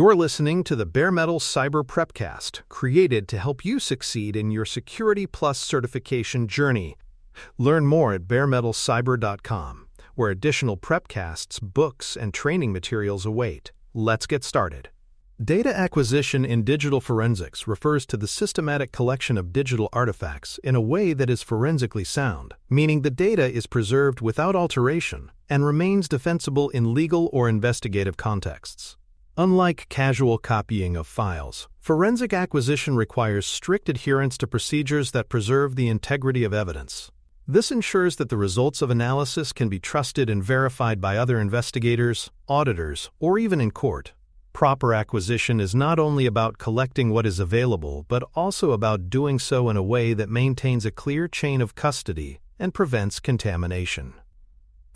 You're listening to the Bare Metal Cyber Prepcast, created to help you succeed in your Security Plus certification journey. Learn more at baremetalcyber.com, where additional prepcasts, books, and training materials await. Let's get started. Data acquisition in digital forensics refers to the systematic collection of digital artifacts in a way that is forensically sound, meaning the data is preserved without alteration and remains defensible in legal or investigative contexts. Unlike casual copying of files, forensic acquisition requires strict adherence to procedures that preserve the integrity of evidence. This ensures that the results of analysis can be trusted and verified by other investigators, auditors, or even in court. Proper acquisition is not only about collecting what is available, but also about doing so in a way that maintains a clear chain of custody and prevents contamination.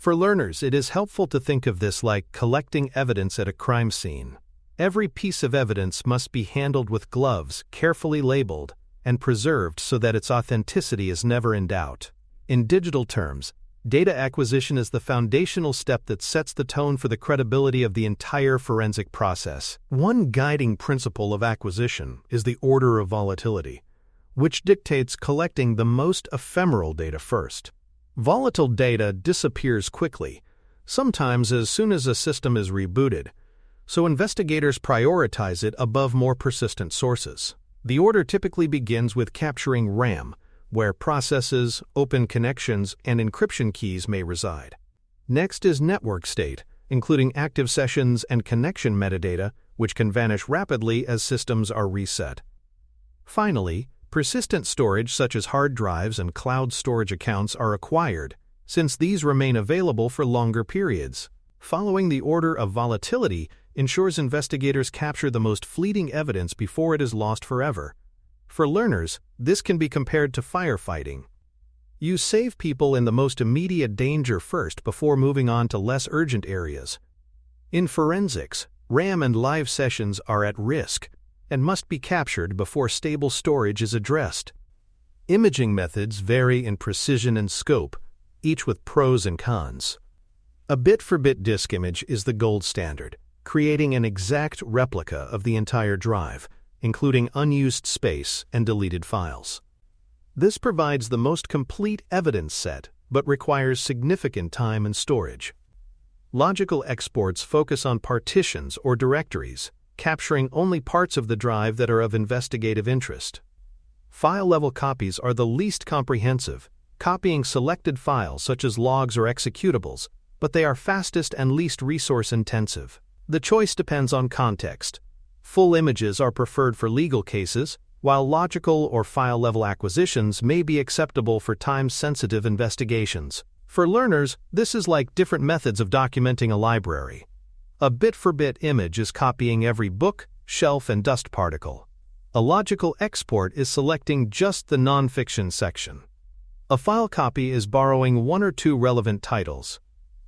For learners, it is helpful to think of this like collecting evidence at a crime scene. Every piece of evidence must be handled with gloves, carefully labeled, and preserved so that its authenticity is never in doubt. In digital terms, data acquisition is the foundational step that sets the tone for the credibility of the entire forensic process. One guiding principle of acquisition is the order of volatility, which dictates collecting the most ephemeral data first. Volatile data disappears quickly, sometimes as soon as a system is rebooted, so investigators prioritize it above more persistent sources. The order typically begins with capturing RAM, where processes, open connections, and encryption keys may reside. Next is network state, including active sessions and connection metadata, which can vanish rapidly as systems are reset. Finally, persistent storage such as hard drives and cloud storage accounts are acquired, since these remain available for longer periods. Following the order of volatility ensures investigators capture the most fleeting evidence before it is lost forever. For learners, this can be compared to firefighting. You save people in the most immediate danger first before moving on to less urgent areas. In forensics, RAM and live sessions are at risk and must be captured before stable storage is addressed. Imaging methods vary in precision and scope, each with pros and cons. A bit-for-bit disk image is the gold standard, creating an exact replica of the entire drive, including unused space and deleted files. This provides the most complete evidence set, but requires significant time and storage. Logical exports focus on partitions or directories, capturing only parts of the drive that are of investigative interest. File-level copies are the least comprehensive, copying selected files such as logs or executables, but they are fastest and least resource-intensive. The choice depends on context. Full images are preferred for legal cases, while logical or file-level acquisitions may be acceptable for time-sensitive investigations. For learners, this is like different methods of documenting a library. A bit-for-bit image is copying every book, shelf, and dust particle. A logical export is selecting just the nonfiction section. A file copy is borrowing one or two relevant titles.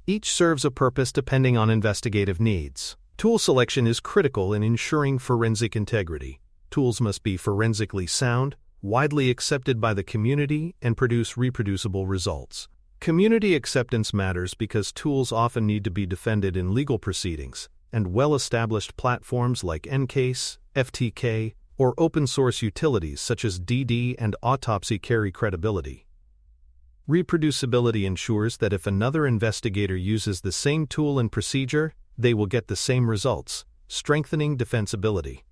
Each serves a purpose depending on investigative needs. Tool selection is critical in ensuring forensic integrity. Tools must be forensically sound, widely accepted by the community, and produce reproducible results. Community acceptance matters because tools often need to be defended in legal proceedings, and well-established platforms like EnCase, FTK, or open-source utilities such as DD and Autopsy carry credibility. Reproducibility ensures that if another investigator uses the same tool and procedure, they will get the same results, strengthening defensibility.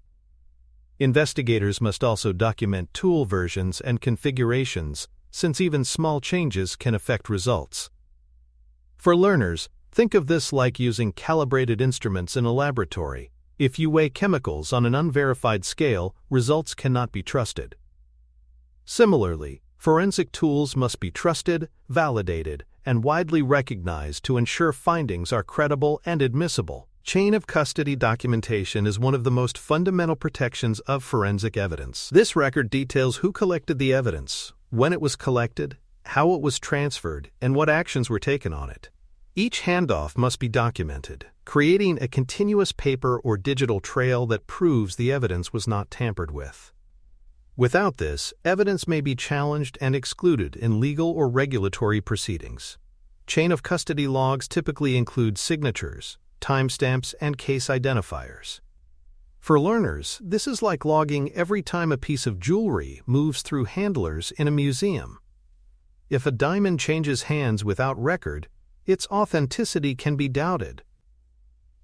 Investigators must also document tool versions and configurations, since even small changes can affect results. For learners, think of this like using calibrated instruments in a laboratory. If you weigh chemicals on an unverified scale, results cannot be trusted. Similarly, forensic tools must be trusted, validated, and widely recognized to ensure findings are credible and admissible. Chain of custody documentation is one of the most fundamental protections of forensic evidence. This record details who collected the evidence, when it was collected, how it was transferred, and what actions were taken on it. Each handoff must be documented, creating a continuous paper or digital trail that proves the evidence was not tampered with. Without this, evidence may be challenged and excluded in legal or regulatory proceedings. Chain of custody logs typically include signatures, timestamps, and case identifiers. For learners, this is like logging every time a piece of jewelry moves through handlers in a museum. If a diamond changes hands without record, its authenticity can be doubted.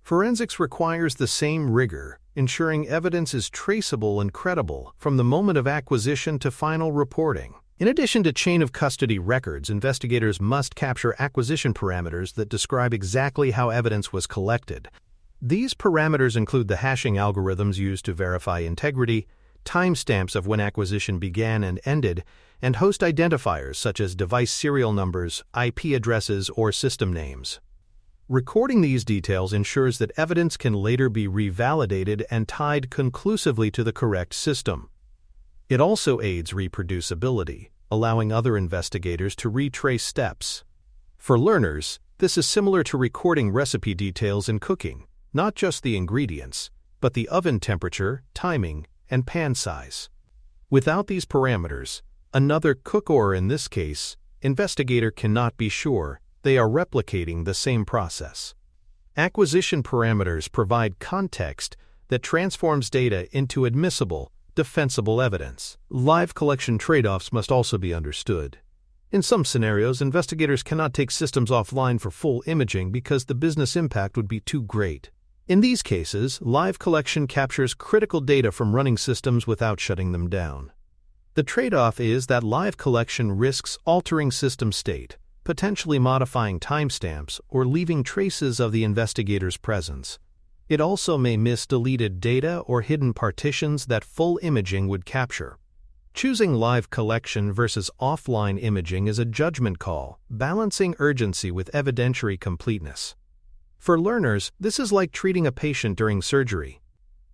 Forensics requires the same rigor, ensuring evidence is traceable and credible from the moment of acquisition to final reporting. In addition to chain of custody records, investigators must capture acquisition parameters that describe exactly how evidence was collected. These parameters include the hashing algorithms used to verify integrity, timestamps of when acquisition began and ended, and host identifiers such as device serial numbers, IP addresses, or system names. Recording these details ensures that evidence can later be revalidated and tied conclusively to the correct system. It also aids reproducibility, allowing other investigators to retrace steps. For learners, this is similar to recording recipe details in cooking, not just the ingredients, but the oven temperature, timing, and pan size. Without these parameters, another cook, or in this case, investigator, cannot be sure they are replicating the same process. Acquisition parameters provide context that transforms data into admissible, defensible evidence. Live collection trade-offs must also be understood. In some scenarios, investigators cannot take systems offline for full imaging because the business impact would be too great. In these cases, live collection captures critical data from running systems without shutting them down. The trade-off is that live collection risks altering system state, potentially modifying timestamps or leaving traces of the investigator's presence. It also may miss deleted data or hidden partitions that full imaging would capture. Choosing live collection versus offline imaging is a judgment call, balancing urgency with evidentiary completeness. For learners, this is like treating a patient during surgery.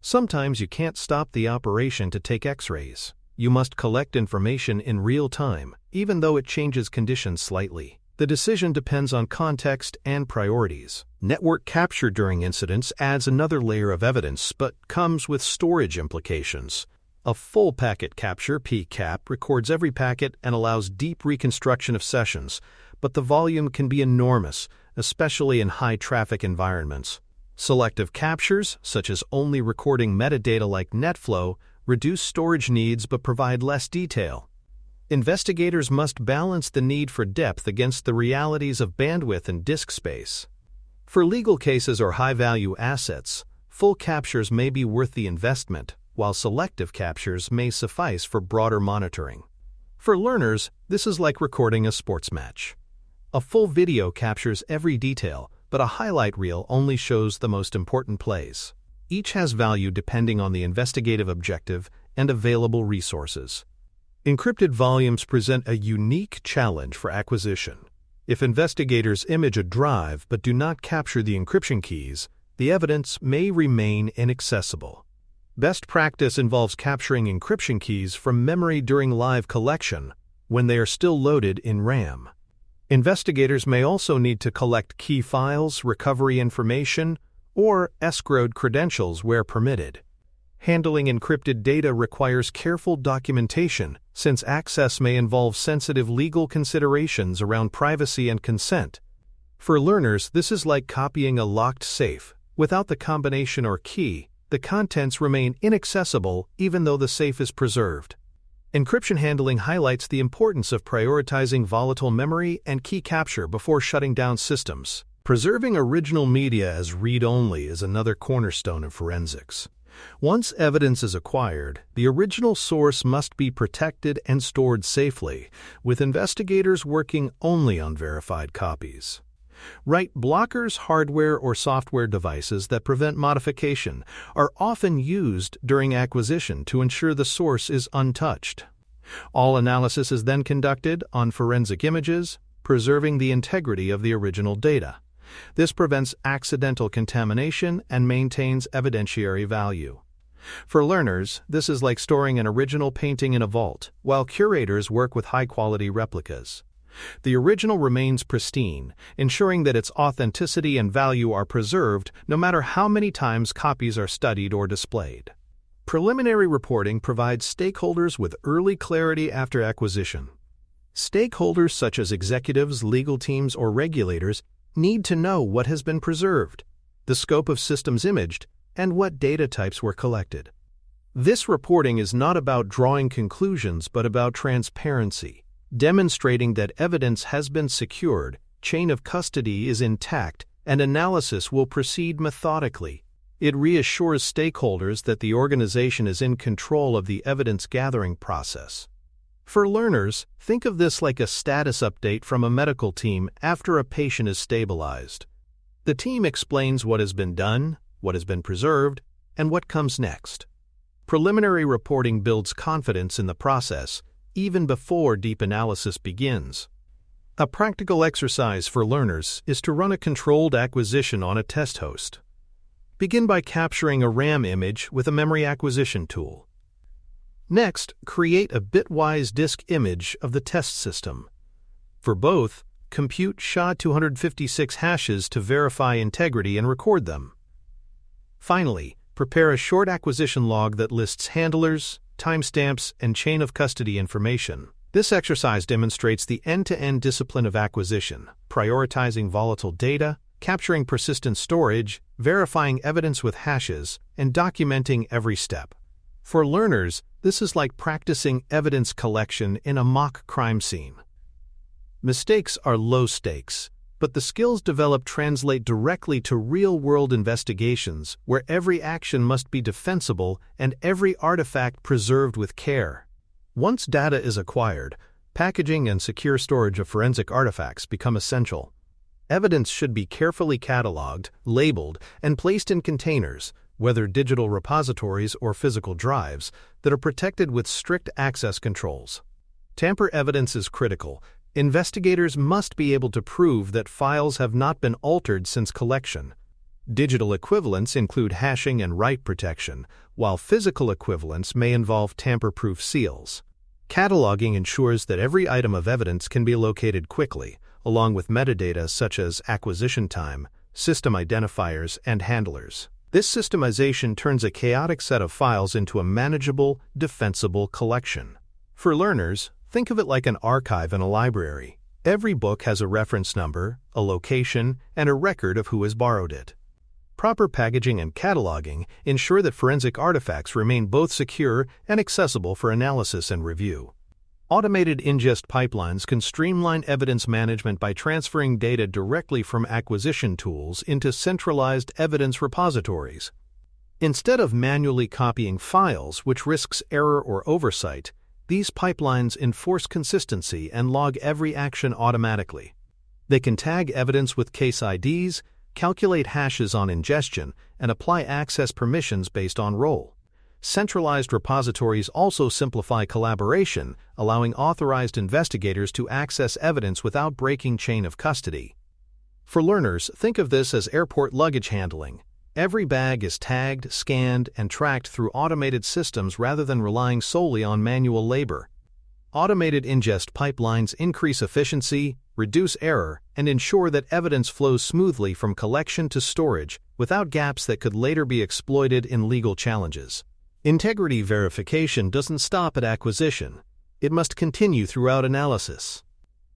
Sometimes you can't stop the operation to take X-rays. You must collect information in real time, even though it changes conditions slightly. The decision depends on context and priorities. Network capture during incidents adds another layer of evidence, but comes with storage implications. A full packet capture (PCAP) records every packet and allows deep reconstruction of sessions, but the volume can be enormous, especially in high-traffic environments. Selective captures, such as only recording metadata like netflow, reduce storage needs but provide less detail. Investigators must balance the need for depth against the realities of bandwidth and disk space. For legal cases or high-value assets, full captures may be worth the investment, while selective captures may suffice for broader monitoring. For learners, this is like recording a sports match. A full video captures every detail, but a highlight reel only shows the most important plays. Each has value depending on the investigative objective and available resources. Encrypted volumes present a unique challenge for acquisition. If investigators image a drive but do not capture the encryption keys, the evidence may remain inaccessible. Best practice involves capturing encryption keys from memory during live collection when they are still loaded in RAM. Investigators may also need to collect key files, recovery information, or escrowed credentials where permitted. Handling encrypted data requires careful documentation, since access may involve sensitive legal considerations around privacy and consent. For learners, this is like copying a locked safe. Without the combination or key, the contents remain inaccessible even though the safe is preserved. Encryption handling highlights the importance of prioritizing volatile memory and key capture before shutting down systems. Preserving original media as read-only is another cornerstone of forensics. Once evidence is acquired, the original source must be protected and stored safely, with investigators working only on verified copies. Write blockers, hardware or software devices that prevent modification are often used during acquisition to ensure the source is untouched. All analysis is then conducted on forensic images, preserving the integrity of the original data. This prevents accidental contamination and maintains evidentiary value. For learners, this is like storing an original painting in a vault, while curators work with high-quality replicas. The original remains pristine, ensuring that its authenticity and value are preserved no matter how many times copies are studied or displayed. Preliminary reporting provides stakeholders with early clarity after acquisition. Stakeholders such as executives, legal teams, or regulators need to know what has been preserved, the scope of systems imaged, and what data types were collected. This reporting is not about drawing conclusions but about transparency, demonstrating that evidence has been secured, chain of custody is intact, and analysis will proceed methodically. It reassures stakeholders that the organization is in control of the evidence-gathering process. For learners, think of this like a status update from a medical team after a patient is stabilized. The team explains what has been done, what has been preserved, and what comes next. Preliminary reporting builds confidence in the process, even before deep analysis begins. A practical exercise for learners is to run a controlled acquisition on a test host. Begin by capturing a RAM image with a memory acquisition tool. Next, create a bitwise disk image of the test system. For both, compute SHA-256 hashes to verify integrity and record them. Finally, prepare a short acquisition log that lists handlers, timestamps, and chain of custody information. This exercise demonstrates the end-to-end discipline of acquisition, prioritizing volatile data, capturing persistent storage, verifying evidence with hashes, and documenting every step. For learners, this is like practicing evidence collection in a mock crime scene. Mistakes are low stakes, but the skills developed translate directly to real-world investigations where every action must be defensible and every artifact preserved with care. Once data is acquired, packaging and secure storage of forensic artifacts become essential. Evidence should be carefully cataloged, labeled, and placed in containers, whether digital repositories or physical drives, that are protected with strict access controls. Tamper evidence is critical. Investigators must be able to prove that files have not been altered since collection. Digital equivalents include hashing and write protection, while physical equivalents may involve tamper-proof seals. Cataloging ensures that every item of evidence can be located quickly, along with metadata such as acquisition time, system identifiers, and handlers. This systemization turns a chaotic set of files into a manageable, defensible collection. For learners, think of it like an archive in a library. Every book has a reference number, a location, and a record of who has borrowed it. Proper packaging and cataloging ensure that forensic artifacts remain both secure and accessible for analysis and review. Automated ingest pipelines can streamline evidence management by transferring data directly from acquisition tools into centralized evidence repositories. Instead of manually copying files, which risks error or oversight, these pipelines enforce consistency and log every action automatically. They can tag evidence with case IDs, calculate hashes on ingestion, and apply access permissions based on role. Centralized repositories also simplify collaboration, allowing authorized investigators to access evidence without breaking chain of custody. For learners, think of this as airport luggage handling. Every bag is tagged, scanned, and tracked through automated systems rather than relying solely on manual labor. Automated ingest pipelines increase efficiency, reduce error, and ensure that evidence flows smoothly from collection to storage without gaps that could later be exploited in legal challenges. Integrity verification doesn't stop at acquisition. It must continue throughout analysis.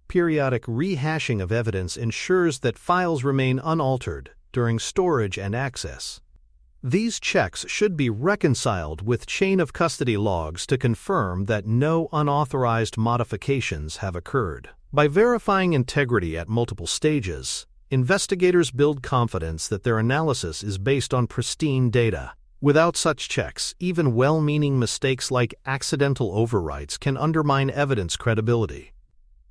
Periodic rehashing of evidence ensures that files remain unaltered during storage and access. These checks should be reconciled with chain of custody logs to confirm that no unauthorized modifications have occurred. By verifying integrity at multiple stages, investigators build confidence that their analysis is based on pristine data. Without such checks, even well-meaning mistakes like accidental overwrites can undermine evidence credibility.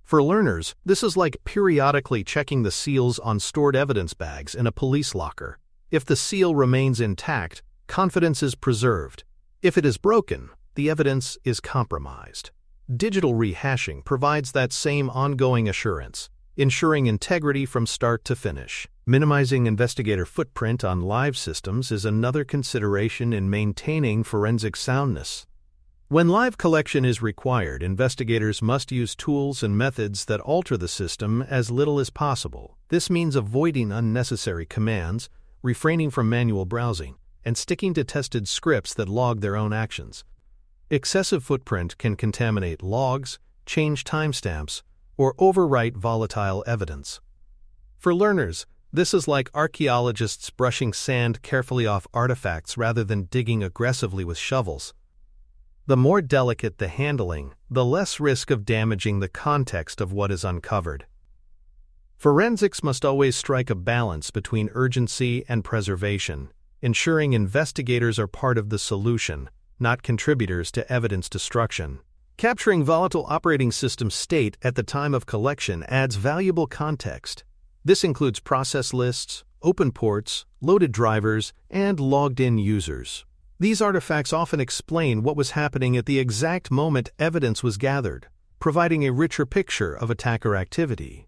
For learners, this is like periodically checking the seals on stored evidence bags in a police locker. If the seal remains intact, confidence is preserved. If it is broken, the evidence is compromised. Digital rehashing provides that same ongoing assurance, ensuring integrity from start to finish. Minimizing investigator footprint on live systems is another consideration in maintaining forensic soundness. When live collection is required, investigators must use tools and methods that alter the system as little as possible. This means avoiding unnecessary commands, refraining from manual browsing, and sticking to tested scripts that log their own actions. Excessive footprint can contaminate logs, change timestamps, or overwrite volatile evidence. For learners, This is like archaeologists brushing sand carefully off artifacts rather than digging aggressively with shovels. The more delicate the handling, the less risk of damaging the context of what is uncovered. Forensics must always strike a balance between urgency and preservation, ensuring investigators are part of the solution, not contributors to evidence destruction. Capturing volatile operating system state at the time of collection adds valuable context. This includes process lists, open ports, loaded drivers, and logged-in users. These artifacts often explain what was happening at the exact moment evidence was gathered, providing a richer picture of attacker activity.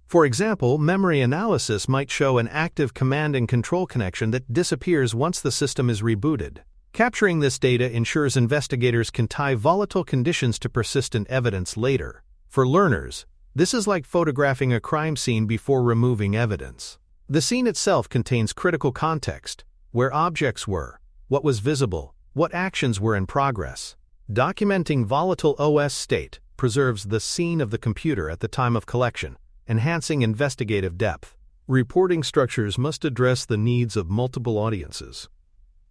For example, memory analysis might show an active command and control connection that disappears once the system is rebooted. Capturing this data ensures investigators can tie volatile conditions to persistent evidence later. For learners, this is like photographing a crime scene before removing evidence. The scene itself contains critical context: where objects were, what was visible, what actions were in progress. Documenting volatile OS state preserves the scene of the computer at the time of collection, enhancing investigative depth. Reporting structures must address the needs of multiple audiences.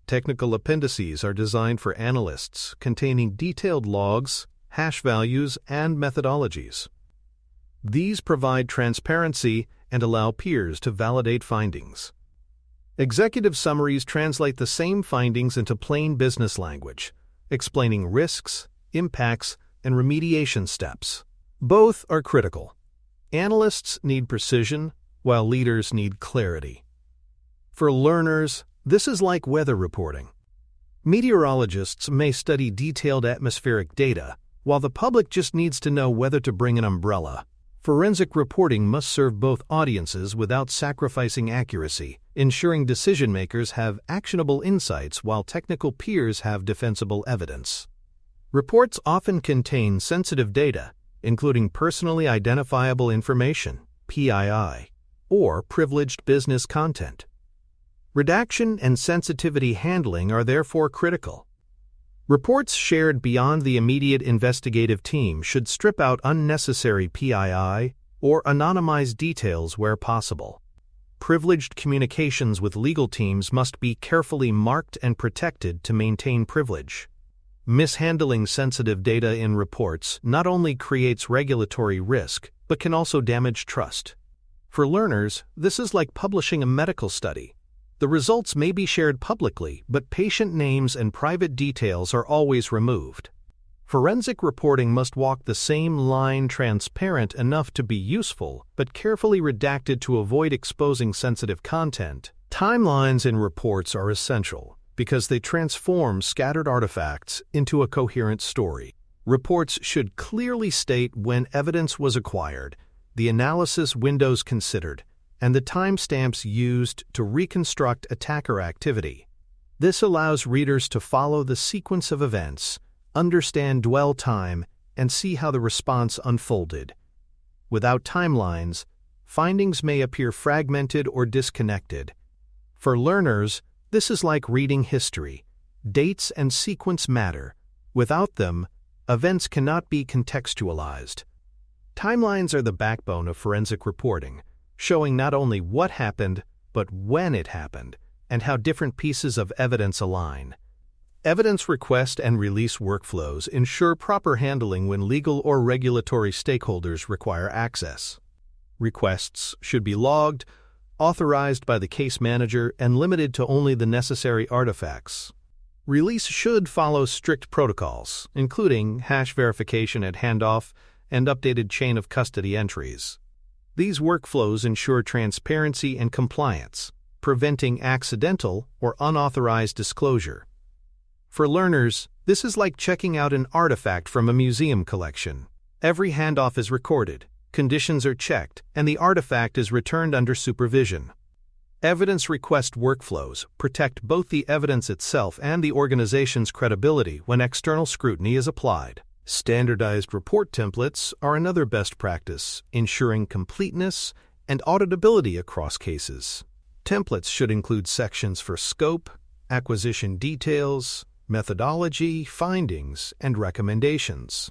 Technical appendices are designed for analysts, containing detailed logs, hash values, and methodologies. These provide transparency and allow peers to validate findings. Executive summaries translate the same findings into plain business language, explaining risks, impacts, and remediation steps. Both are critical. Analysts need precision, while leaders need clarity. For learners, this is like weather reporting. Meteorologists may study detailed atmospheric data, while the public just needs to know whether to bring an umbrella. Forensic reporting must serve both audiences without sacrificing accuracy, ensuring decision-makers have actionable insights while technical peers have defensible evidence. Reports often contain sensitive data, including personally identifiable information, PII, or privileged business content. Redaction and sensitivity handling are therefore critical. Reports shared beyond the immediate investigative team should strip out unnecessary PII or anonymize details where possible. Privileged communications with legal teams must be carefully marked and protected to maintain privilege. Mishandling sensitive data in reports not only creates regulatory risk, but can also damage trust. For learners, this is like publishing a medical study. The results may be shared publicly, but patient names and private details are always removed. Forensic reporting must walk the same line, transparent enough to be useful, but carefully redacted to avoid exposing sensitive content. Timelines in reports are essential because they transform scattered artifacts into a coherent story. Reports should clearly state when evidence was acquired, the analysis windows considered, and the timestamps used to reconstruct attacker activity. This allows readers to follow the sequence of events, understand dwell time, and see how the response unfolded. Without timelines, findings may appear fragmented or disconnected. For learners, this is like reading history. Dates and sequence matter. Without them, events cannot be contextualized. Timelines are the backbone of forensic reporting, showing not only what happened, but when it happened, and how different pieces of evidence align. Evidence request and release workflows ensure proper handling when legal or regulatory stakeholders require access. Requests should be logged, authorized by the case manager, and limited to only the necessary artifacts. Release should follow strict protocols, including hash verification at handoff and updated chain of custody entries. These workflows ensure transparency and compliance, preventing accidental or unauthorized disclosure. For learners, this is like checking out an artifact from a museum collection. Every handoff is recorded, conditions are checked, and the artifact is returned under supervision. Evidence request workflows protect both the evidence itself and the organization's credibility when external scrutiny is applied. Standardized report templates are another best practice, ensuring completeness and auditability across cases. Templates should include sections for scope, acquisition details, methodology, findings, and recommendations.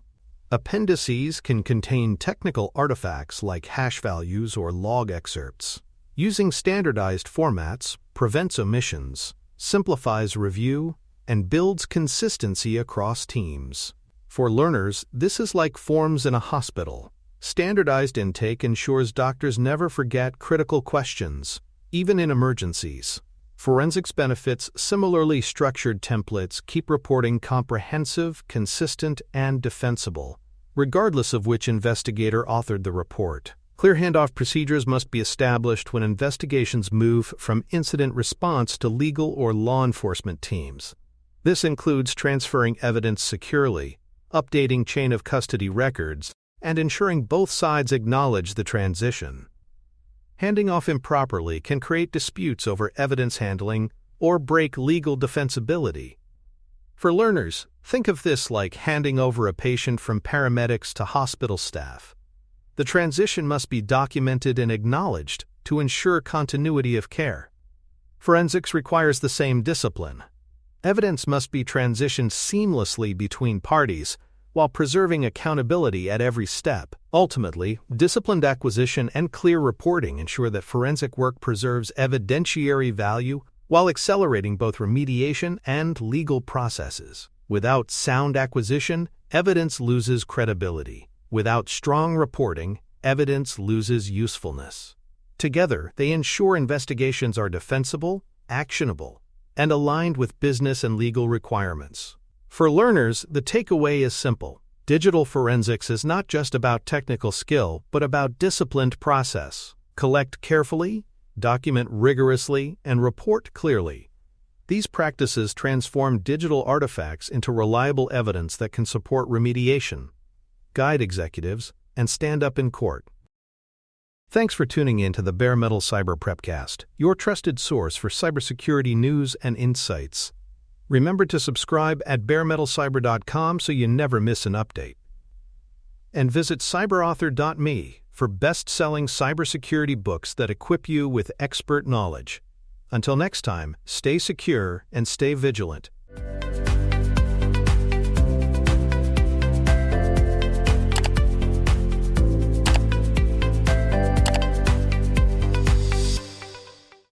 Appendices can contain technical artifacts like hash values or log excerpts. Using standardized formats prevents omissions, simplifies review, and builds consistency across teams. For learners, this is like forms in a hospital. Standardized intake ensures doctors never forget critical questions, even in emergencies. Forensics benefits similarly structured templates keep reporting comprehensive, consistent, and defensible, regardless of which investigator authored the report. Clear handoff procedures must be established when investigations move from incident response to legal or law enforcement teams. This includes transferring evidence securely, updating chain of custody records, and ensuring both sides acknowledge the transition. Handing off improperly can create disputes over evidence handling or break legal defensibility. For learners, think of this like handing over a patient from paramedics to hospital staff. The transition must be documented and acknowledged to ensure continuity of care. Forensics requires the same discipline. Evidence must be transitioned seamlessly between parties while preserving accountability at every step. Ultimately, disciplined acquisition and clear reporting ensure that forensic work preserves evidentiary value while accelerating both remediation and legal processes. Without sound acquisition, evidence loses credibility. Without strong reporting, evidence loses usefulness. Together, they ensure investigations are defensible, actionable, and aligned with business and legal requirements. For learners, the takeaway is simple. Digital forensics is not just about technical skill, but about disciplined process. Collect carefully, document rigorously, and report clearly. These practices transform digital artifacts into reliable evidence that can support remediation, guide executives, and stand up in court. Thanks for tuning in to the Bare Metal Cyber Prepcast, your trusted source for cybersecurity news and insights. Remember to subscribe at baremetalcyber.com so you never miss an update. And visit cyberauthor.me for best-selling cybersecurity books that equip you with expert knowledge. Until next time, stay secure and stay vigilant.